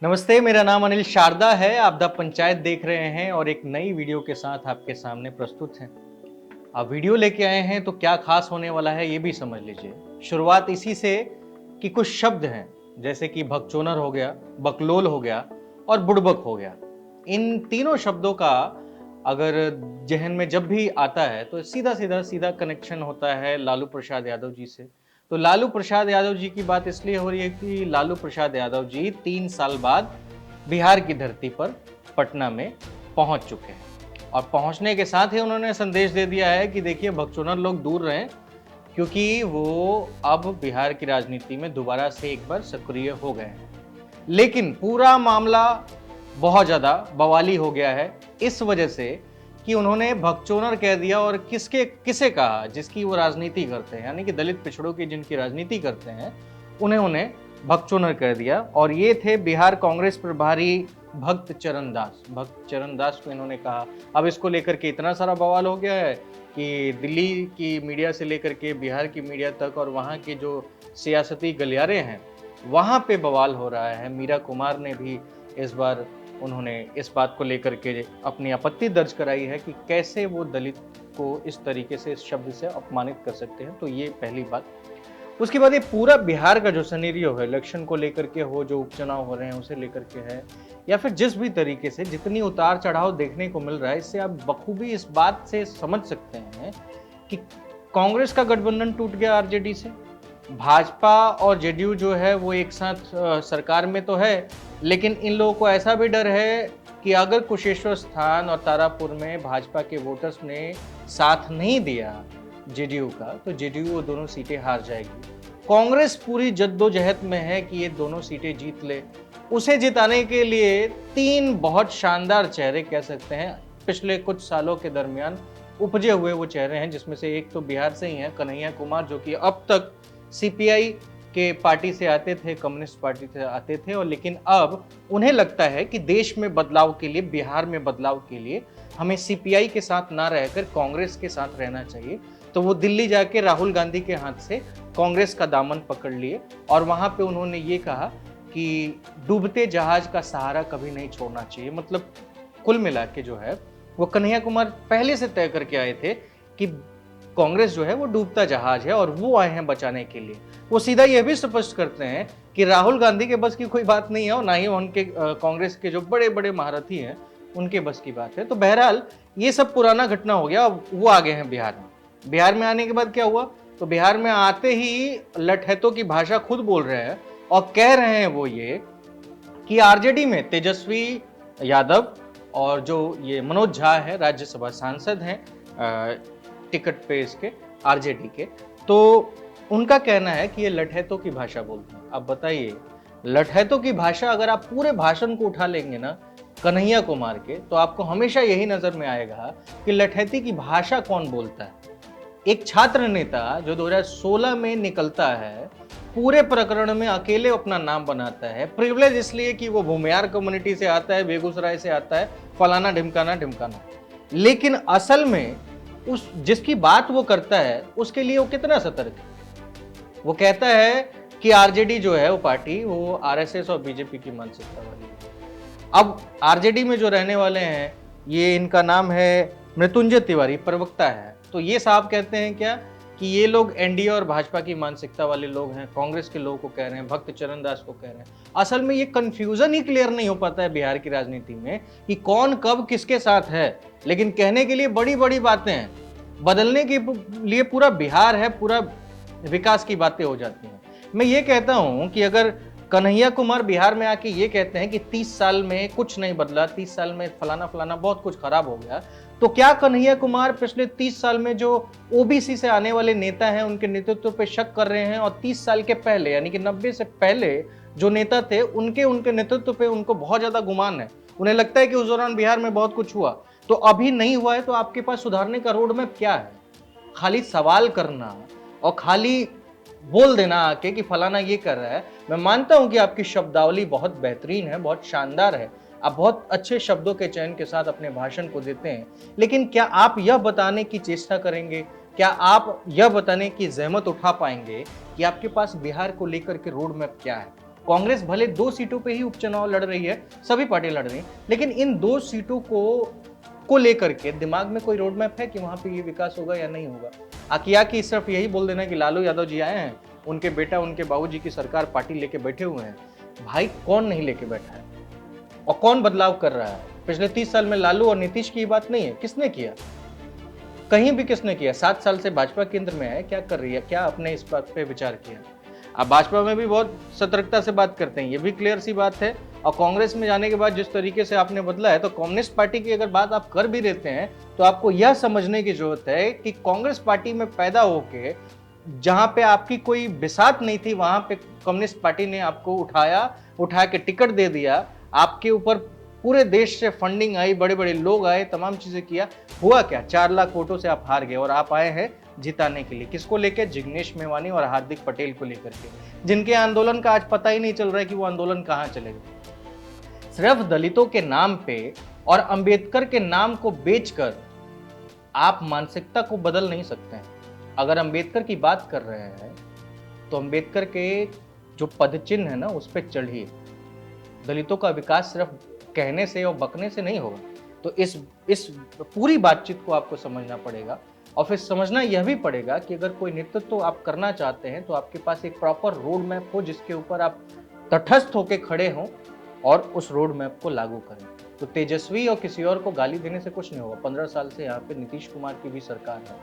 नमस्ते, मेरा नाम अनिल शारदा है। आप द पंचायत देख रहे हैं और एक नई वीडियो के साथ आपके सामने प्रस्तुत हैं। आप वीडियो लेके आए हैं तो क्या खास होने वाला है ये भी समझ लीजिए। शुरुआत इसी से कि कुछ शब्द हैं जैसे कि भगचोनर हो गया, बकलोल हो गया और बुड़बक हो गया। इन तीनों शब्दों का अगर ज़हन में जब भी आता है तो सीधा कनेक्शन होता है लालू प्रसाद यादव जी से। तो लालू प्रसाद यादव जी की बात इसलिए हो रही है कि लालू प्रसाद यादव जी 3 साल बाद बिहार की धरती पर पटना में पहुंच चुके हैं और पहुंचने के साथ ही उन्होंने संदेश दे दिया है कि देखिए भगचोनर लोग दूर रहें, क्योंकि वो अब बिहार की राजनीति में दोबारा से एक बार सक्रिय हो गए हैं। लेकिन पूरा मामला बहुत ज़्यादा बवाली हो गया है इस वजह से कि उन्होंने भगचोनर कह दिया और किसे कहा जिसकी वो राजनीति करते हैं, यानी कि दलित पिछड़ों की जिनकी राजनीति करते हैं उन्हें भगचोनर कह दिया। और ये थे बिहार कांग्रेस प्रभारी भक्त चरण दास को इन्होंने कहा। अब इसको लेकर के इतना सारा बवाल हो गया है कि दिल्ली की मीडिया से लेकर के बिहार की मीडिया तक और वहाँ के जो सियासती गलियारे हैं वहाँ पे बवाल हो रहा है। मीरा कुमार ने भी इस बार उन्होंने इस बात को लेकर के अपनी आपत्ति दर्ज कराई है कि कैसे वो दलित को इस तरीके से, इस शब्द से अपमानित कर सकते हैं। तो ये पहली बात। उसके बाद ये पूरा बिहार का जो सिनेरियो है इलेक्शन को लेकर के हो, जो उपचुनाव हो रहे हैं उसे लेकर के है, या फिर जिस भी तरीके से जितनी उतार चढ़ाव देखने को मिल रहा है, इससे आप बखूबी इस बात से समझ सकते हैं कि कांग्रेस का गठबंधन टूट गया आरजेडी से। भाजपा और जेडीयू जो है वो एक साथ सरकार में तो है, लेकिन इन लोगों को ऐसा भी डर है कि अगर कुशेश्वर स्थान और तारापुर में भाजपा के वोटर्स ने साथ नहीं दिया जेडीयू का, तो जेडीयू वो दोनों सीटें हार जाएगी। कांग्रेस पूरी जद्दोजहद में है कि ये दोनों सीटें जीत ले। उसे जिताने के लिए 3 बहुत शानदार चेहरे कह सकते हैं पिछले कुछ सालों के दरमियान उपजे हुए वो चेहरे हैं, जिसमें से एक तो बिहार से ही है कन्हैया कुमार, जो कि अब तक सीपीआई के पार्टी से आते थे, कम्युनिस्ट पार्टी से आते थे, और लेकिन अब उन्हें लगता है कि देश में बदलाव के लिए, बिहार में बदलाव के लिए हमें सीपीआई के साथ ना रहकर कांग्रेस के साथ रहना चाहिए। तो वो दिल्ली जाके राहुल गांधी के हाथ से कांग्रेस का दामन पकड़ लिए और वहां पे उन्होंने ये कहा कि डूबते जहाज का सहारा कभी नहीं छोड़ना चाहिए। मतलब कुल मिला के जो है वो कन्हैया कुमार पहले से तय करके आए थे कि कांग्रेस जो है वो डूबता जहाज है और वो आए हैं बचाने के लिए। वो सीधा यह भी स्पष्ट करते हैं कि राहुल गांधी के बस की कोई बात नहीं है और ना ही उनके कांग्रेस के जो बड़े बड़े महारथी हैं उनके बस की बात है। तो बहरहाल ये सब पुराना घटना हो गया। अब वो आ गए हैं बिहार में। बिहार में आने के बाद क्या हुआ, तो बिहार में आते ही लठैतों की भाषा खुद बोल रहे हैं और कह रहे हैं वो ये कि आरजेडी में तेजस्वी यादव और जो ये मनोज झा है, राज्यसभा सांसद हैं टिकट पे इसके आरजेडी के, तो उनका कहना है कि ये लठैतों की भाषा बोलते हैं। अब बताइए, लठैतों की भाषा अगर आप पूरे भाषण को उठा लेंगे ना कन्हैया कुमार के, तो आपको हमेशा यही नजर में आएगा कि लठैती की भाषा कौन बोलता है। एक छात्र नेता जो 2016 में निकलता है, पूरे प्रकरण में अकेले अपना नाम बनाता है, प्रिविलेज इसलिए कि वो भूमियार कम्युनिटी से आता है, बेगूसराय से आता है, फलाना ढिमकाना ढिमकाना, लेकिन असल में उस जिसकी बात वो करता है उसके लिए वो कितना सतर्क है। वो कहता है कि आरजेडी जो है वो पार्टी वो आरएसएस और बीजेपी की मानसिकता वाली है। अब आरजेडी में जो रहने वाले हैं, ये इनका नाम है मृत्युंजय तिवारी, प्रवक्ता है, तो ये साहब कहते हैं क्या कि ये लोग एनडीए और भाजपा की मानसिकता वाले लोग हैं, कांग्रेस के लोगों को कह रहे हैं, भक्त चरण दास को कह रहे हैं। असल में ये कंफ्यूजन ही क्लियर नहीं हो पाता है बिहार की राजनीति में कि कौन कब किसके साथ है, लेकिन कहने के लिए बड़ी बड़ी बातें हैं, बदलने के लिए पूरा बिहार है, पूरा विकास की बातें हो जाती हैं। मैं ये कहता हूं कि अगर कन्हैया कुमार बिहार में आके ये कहते हैं कि 30 साल में कुछ नहीं बदला, 30 साल में फलाना फलाना बहुत कुछ खराब हो गया, तो क्या कन्हैया कुमार पिछले 30 साल में जो ओबीसी से आने वाले नेता हैं उनके नेतृत्व पे शक कर रहे हैं, और 30 साल के पहले यानी कि 90 से पहले जो नेता थे उनके नेतृत्व पे उनको बहुत ज्यादा गुमान है, उन्हें लगता है कि उस दौरान बिहार में बहुत कुछ हुआ, तो अभी नहीं हुआ है, तो आपके पास सुधारने का रोड मैप क्या है? खाली सवाल करना और खाली बोल देना आके कि फलाना ये कर रहा है। मैं मानता हूं कि आपकी शब्दावली बहुत बेहतरीन है, बहुत शानदार है, आप बहुत अच्छे शब्दों के चयन के साथ अपने भाषण को देते हैं, लेकिन क्या आप यह बताने की चेष्टा करेंगे, क्या आप यह बताने की जहमत उठा पाएंगे कि आपके पास बिहार को लेकर के रोड मैप क्या है? कांग्रेस भले 2 सीटों पे ही उपचुनाव लड़ रही है, सभी पार्टी लड़ रही हैं, लेकिन इन 2 सीटों को लेकर के दिमाग में कोई रोड मैप है कि वहां पे ये विकास होगा या नहीं होगा? आकिया की सिर्फ यही बोल देना कि लालू यादव जी आए हैं, उनके बेटा उनके बाबूजी की सरकार पार्टी लेके बैठे हुए हैं। भाई कौन नहीं लेके बैठा है और कौन बदलाव कर रहा है? पिछले 30 साल में लालू और नीतीश की बात नहीं है, किसने किया? कहीं भी किसने किया? 7 साल से भाजपा केंद्र में है, क्या कर रही है? क्या आपने इस बात पे विचार किया? अब भाजपा में भी बहुत सतर्कता से बात करते हैं, ये भी क्लियर सी बात है। और कांग्रेस में जाने के बाद जिस तरीके से आपने बदला है, तो कम्युनिस्ट पार्टी की अगर बात आप कर भी लेते हैं तो आपको यह समझने की जरूरत है कि कांग्रेस पार्टी में पैदा होके जहां पे आपकी कोई बिसात नहीं थी, वहां पे कम्युनिस्ट पार्टी ने आपको उठा के टिकट दे दिया, आपके ऊपर पूरे देश से फंडिंग आई, बड़े बड़े लोग आए, तमाम चीजें किया। हुआ क्या? 4 लाख वोटों से आप हार गए और आप आए हैं जिताने के लिए। किसको लेके? जिग्नेश मेवानी और हार्दिक पटेल को लेकर के, जिनके आंदोलन का आज पता ही नहीं चल रहा है कि वो आंदोलन कहां चलेगा। सिर्फ दलितों के नाम पे और अंबेडकर के नाम को बेचकर आप मानसिकता को बदल नहीं सकते हैं। अगर अंबेडकर की बात कर रहे हैं तो अंबेडकर के जो पदचिन्ह है ना, उस पर चढ़िए। दलितों का विकास सिर्फ कहने से और बकने से नहीं होगा। तो इस पूरी बातचीत को आपको समझना पड़ेगा और फिर समझना यह भी पड़ेगा कि अगर कोई नेतृत्व तो आप करना चाहते हैं तो आपके पास एक प्रॉपर रोड मैप हो, जिसके ऊपर आप तटस्थ होकर खड़े हों और उस रोड मैप को लागू करें। तो तेजस्वी और किसी और को गाली देने से कुछ नहीं होगा। 15 साल से यहाँ पे नीतीश कुमार की भी सरकार है,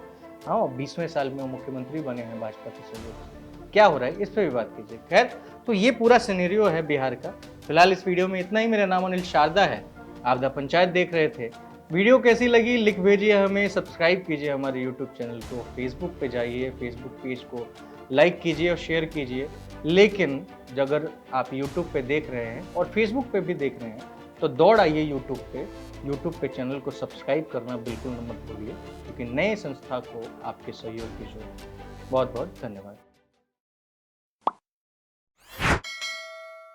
हाँ, 20वें साल में वो मुख्यमंत्री बने हैं भाजपा के सहयोग से। क्या हो रहा है, इस पर भी बात कीजिए। खैर, तो ये पूरा सिनेरियो है बिहार का। फिलहाल इस वीडियो में इतना ही। मेरा नाम अनिल शारदा है, आप द पंचायत देख रहे थे। वीडियो कैसी लगी लिख भेजिए हमें, सब्सक्राइब कीजिए हमारे यूट्यूब चैनल को, फेसबुक पे जाइए, फेसबुक पेज को लाइक कीजिए और शेयर कीजिए। लेकिन अगर आप यूट्यूब पे देख रहे हैं और फेसबुक पे भी देख रहे हैं तो दौड़ आइए यूट्यूब पे चैनल को सब्सक्राइब करना बिल्कुल मत भूलिए, क्योंकि नए संस्था को आपके सहयोग की जरूरत है। बहुत बहुत धन्यवाद।